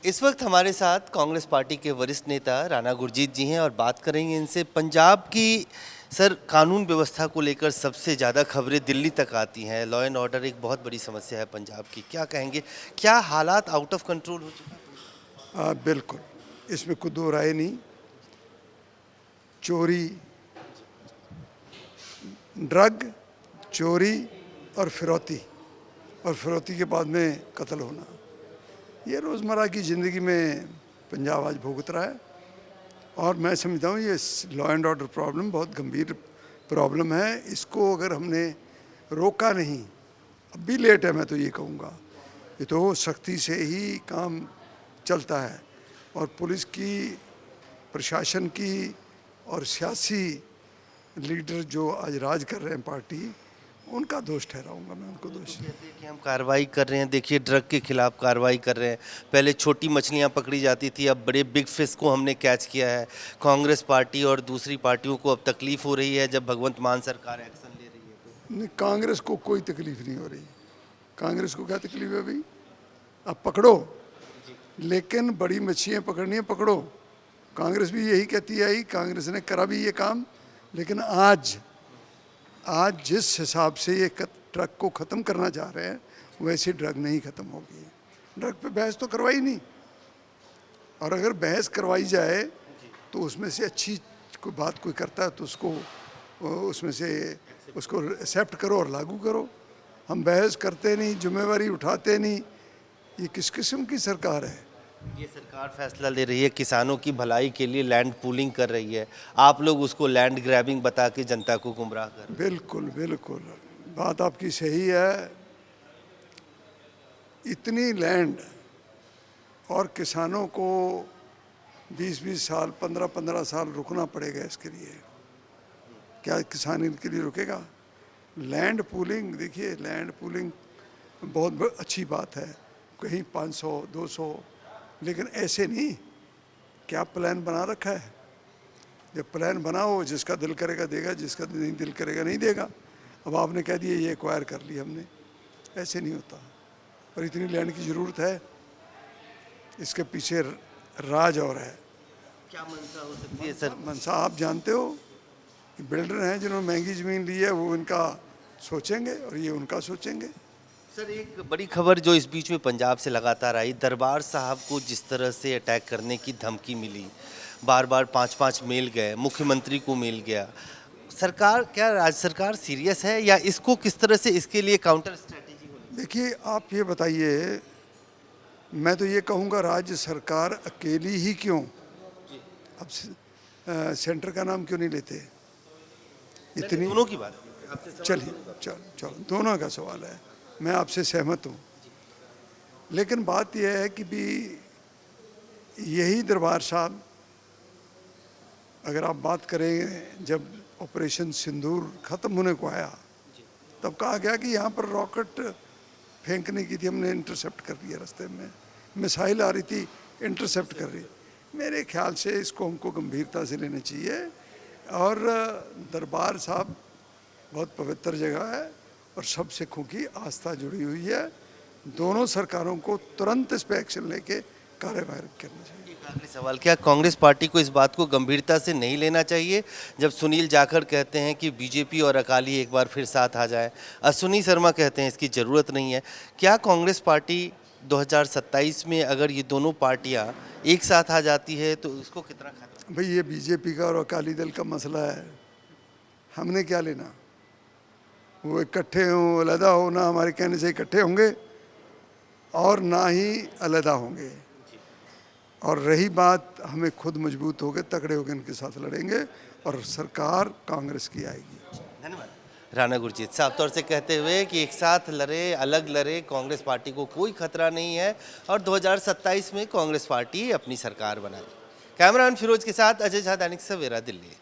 इस वक्त हमारे साथ कांग्रेस पार्टी के वरिष्ठ नेता राणा गुरजीत जी हैं और बात करेंगे इनसे पंजाब की। सर, कानून व्यवस्था को लेकर सबसे ज़्यादा खबरें दिल्ली तक आती हैं। लॉ एंड ऑर्डर एक बहुत बड़ी समस्या है पंजाब की, क्या कहेंगे? क्या हालात आउट ऑफ कंट्रोल हो चुका है? बिल्कुल, इसमें कोई दो राय नहीं। चोरी, ड्रग, चोरी और फिरौती के बाद में कत्ल होना, ये रोज़मर्रा की ज़िंदगी में पंजाब आज भुगत रहा है। और मैं समझता हूँ ये लॉ एंड ऑर्डर प्रॉब्लम बहुत गंभीर प्रॉब्लम है। इसको अगर हमने रोका नहीं, अब भी लेट है, मैं तो ये कहूँगा। ये तो सख्ती से ही काम चलता है और पुलिस की, प्रशासन की और सियासी लीडर जो आज राज कर रहे हैं पार्टी, उनका दोष ठहराऊंगा मैं, उनको दोष। कहते हैं कि हम कार्रवाई कर रहे हैं, देखिए ड्रग के खिलाफ कार्रवाई कर रहे हैं। पहले छोटी मछलियां पकड़ी जाती थी, अब बड़े बिग फिश को हमने कैच किया है। कांग्रेस पार्टी और दूसरी पार्टियों को अब तकलीफ हो रही है जब भगवंत मान सरकार एक्शन ले रही है तो। नहीं, कांग्रेस को कोई तकलीफ नहीं हो रही। कांग्रेस को क्या तकलीफ है भाई? अब पकड़ो, लेकिन बड़ी मच्छियाँ पकड़नी है, पकड़ो। कांग्रेस भी यही कहती है, कांग्रेस ने करा भी ये काम। लेकिन आज जिस हिसाब से ये ड्रग को ख़त्म करना चाह रहे हैं, वैसे ड्रग नहीं ख़त्म होगी। ड्रग पे बहस तो करवाई नहीं, और अगर बहस करवाई जाए तो उसमें से अच्छी कोई बात कोई करता है तो उसको उसमें से उसको एक्सेप्ट करो और लागू करो। हम बहस करते नहीं, जिम्मेवारी उठाते नहीं। ये किस किस्म की सरकार है? ये सरकार फैसला ले रही है किसानों की भलाई के लिए, लैंड पूलिंग कर रही है। आप लोग उसको लैंड ग्रैबिंग बता के जनता को गुमराह कर रहे हैं। बिल्कुल बिल्कुल, बात आपकी सही है। इतनी लैंड और किसानों को 20-20 साल, 15-15 साल रुकना पड़ेगा इसके लिए। क्या किसान इनके लिए रुकेगा? लैंड पूलिंग, देखिए लैंड पूलिंग बहुत अच्छी बात है, कहीं 500 200, लेकिन ऐसे नहीं। क्या प्लान बना रखा है? जब प्लान बनाओ, जिसका दिल करेगा देगा, जिसका नहीं दिल करेगा नहीं देगा। अब आपने कह दिया ये एक्वायर कर लिया हमने, ऐसे नहीं होता। और इतनी लैंड की ज़रूरत है, इसके पीछे राज और है। क्या मंशा हो सकती है सर? मनसा आप जानते हो कि बिल्डर हैं जिन्होंने महंगी ज़मीन ली है, वो इनका सोचेंगे और ये उनका सोचेंगे। सर, एक बड़ी खबर जो इस बीच में पंजाब से लगातार आई, दरबार साहब को जिस तरह से अटैक करने की धमकी मिली, बार बार 5-5 मेल गए, मुख्यमंत्री को मेल गया। सरकार, क्या राज्य सरकार सीरियस है या इसको किस तरह से इसके लिए काउंटर स्ट्रेटेजी होनी? देखिए आप ये बताइए, मैं तो ये कहूँगा राज्य सरकार अकेली ही क्यों, अब सेंटर का नाम क्यों नहीं लेते? इतनी दोनों की बात आपसे चलिए, चलो दोनों का सवाल है, मैं आपसे सहमत हूँ। लेकिन बात यह है कि भी यही दरबार साहब, अगर आप बात करें, जब ऑपरेशन सिंदूर ख़त्म होने को आया, तब कहा गया कि यहाँ पर रॉकेट फेंकने की थी, हमने इंटरसेप्ट कर लिया। रास्ते में मिसाइल आ रही थी, इंटरसेप्ट कर रही। मेरे ख्याल से इसको हमको गंभीरता से लेना चाहिए। और दरबार साहब बहुत पवित्र जगह है और सब सिखों की आस्था जुड़ी हुई है। दोनों सरकारों को तुरंत इस पर एक्शन लेके कार्यवाही करनी चाहिए। एक आखिरी सवाल, क्या कांग्रेस पार्टी को इस बात को गंभीरता से नहीं लेना चाहिए जब सुनील जाखड़ कहते हैं कि बीजेपी और अकाली एक बार फिर साथ आ जाए? अश्विनी शर्मा कहते हैं इसकी ज़रूरत नहीं है। क्या कांग्रेस पार्टी 2027 में अगर ये दोनों पार्टियां एक साथ आ जाती है तो उसको कितना खतरा? भाई ये बीजेपी का और अकाली दल का मसला है, हमने क्या लेना? वो इकट्ठे हों अलहदा हो, ना हमारे कहने से इकट्ठे होंगे और ना ही अलहदा होंगे। और रही बात, हमें खुद मजबूत होकर तगड़े होकर इनके साथ लड़ेंगे और सरकार कांग्रेस की आएगी। धन्यवाद। राणा गुरजीत साफ तौर से कहते हुए कि एक साथ लड़े, अलग लड़े, कांग्रेस पार्टी को कोई खतरा नहीं है और 2027 में कांग्रेस पार्टी अपनी सरकार बनाए। कैमरामैन फिरोज के साथ अजय झा, दैनिक सवेरा, दिल्ली।